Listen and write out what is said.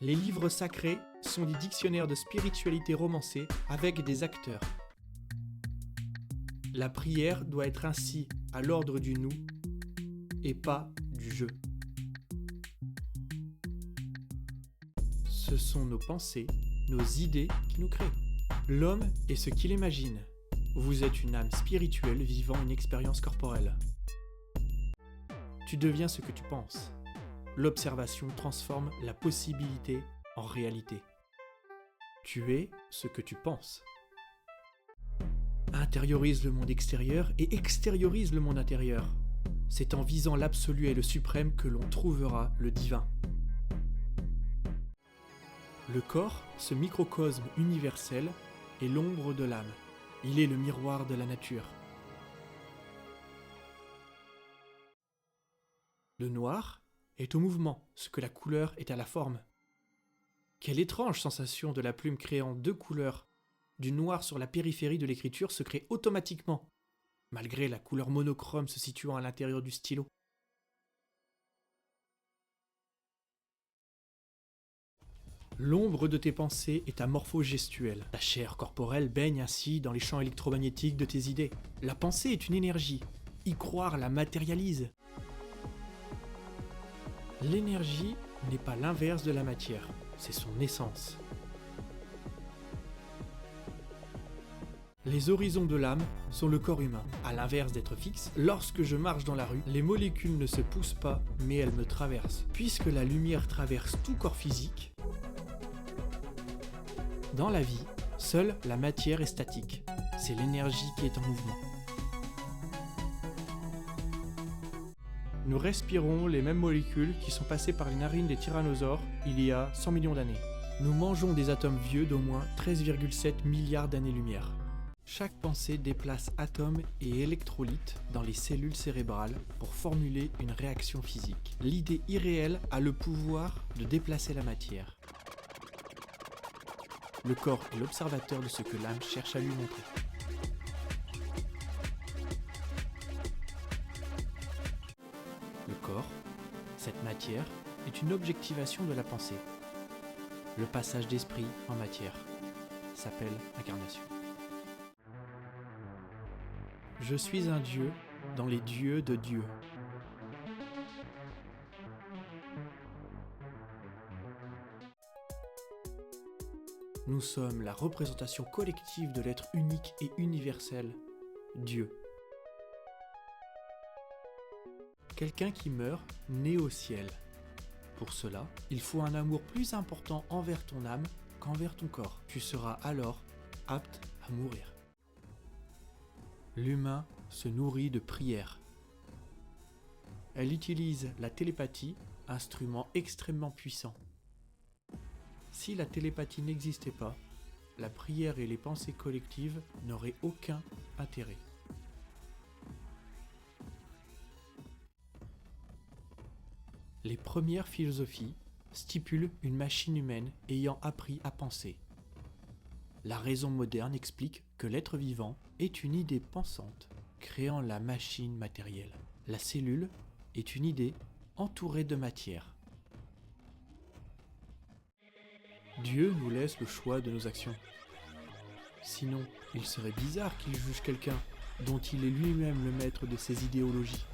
Les livres sacrés sont des dictionnaires de spiritualité romancés avec des acteurs. La prière doit être ainsi à l'ordre du nous et pas du je. Ce sont nos pensées, nos idées qui nous créent. L'homme est ce qu'il imagine. Vous êtes une âme spirituelle vivant une expérience corporelle. Tu deviens ce que tu penses. L'observation transforme la possibilité en réalité. Tu es ce que tu penses. Intériorise le monde extérieur et extériorise le monde intérieur. C'est en visant l'absolu et le suprême que l'on trouvera le divin. Le corps, ce microcosme universel, est l'ombre de l'âme. Il est le miroir de la nature. Le noir est au mouvement, ce que la couleur est à la forme. Quelle étrange sensation de la plume créant deux couleurs. Du noir sur la périphérie de l'écriture se crée automatiquement, malgré la couleur monochrome se situant à l'intérieur du stylo. L'ombre de tes pensées est amorpho-gestuelle. Ta chair corporelle baigne ainsi dans les champs électromagnétiques de tes idées. La pensée est une énergie. Y croire la matérialise. L'énergie n'est pas l'inverse de la matière, c'est son essence. Les horizons de l'âme sont le corps humain. À l'inverse d'être fixe, lorsque je marche dans la rue, les molécules ne se poussent pas, mais elles me traversent. Puisque la lumière traverse tout corps physique, dans la vie, seule la matière est statique. C'est l'énergie qui est en mouvement. Nous respirons les mêmes molécules qui sont passées par les narines des tyrannosaures il y a 100 millions d'années. Nous mangeons des atomes vieux d'au moins 13,7 milliards d'années-lumière. Chaque pensée déplace atomes et électrolytes dans les cellules cérébrales pour formuler une réaction physique. L'idée irréelle a le pouvoir de déplacer la matière. Le corps est l'observateur de ce que l'âme cherche à lui montrer. Le corps, cette matière, est une objectivation de la pensée. Le passage d'esprit en matière s'appelle incarnation. Je suis un dieu dans les dieux de Dieu. Nous sommes la représentation collective de l'être unique et universel, Dieu. Quelqu'un qui meurt naît au ciel. Pour cela, il faut un amour plus important envers ton âme qu'envers ton corps. Tu seras alors apte à mourir. L'humain se nourrit de prières. Elle utilise la télépathie, instrument extrêmement puissant. Si la télépathie n'existait pas, la prière et les pensées collectives n'auraient aucun intérêt. Les premières philosophies stipulent une machine humaine ayant appris à penser. La raison moderne explique que l'être vivant est une idée pensante, créant la machine matérielle. La cellule est une idée entourée de matière. Dieu nous laisse le choix de nos actions. Sinon, il serait bizarre qu'il juge quelqu'un dont il est lui-même le maître de ses idéologies.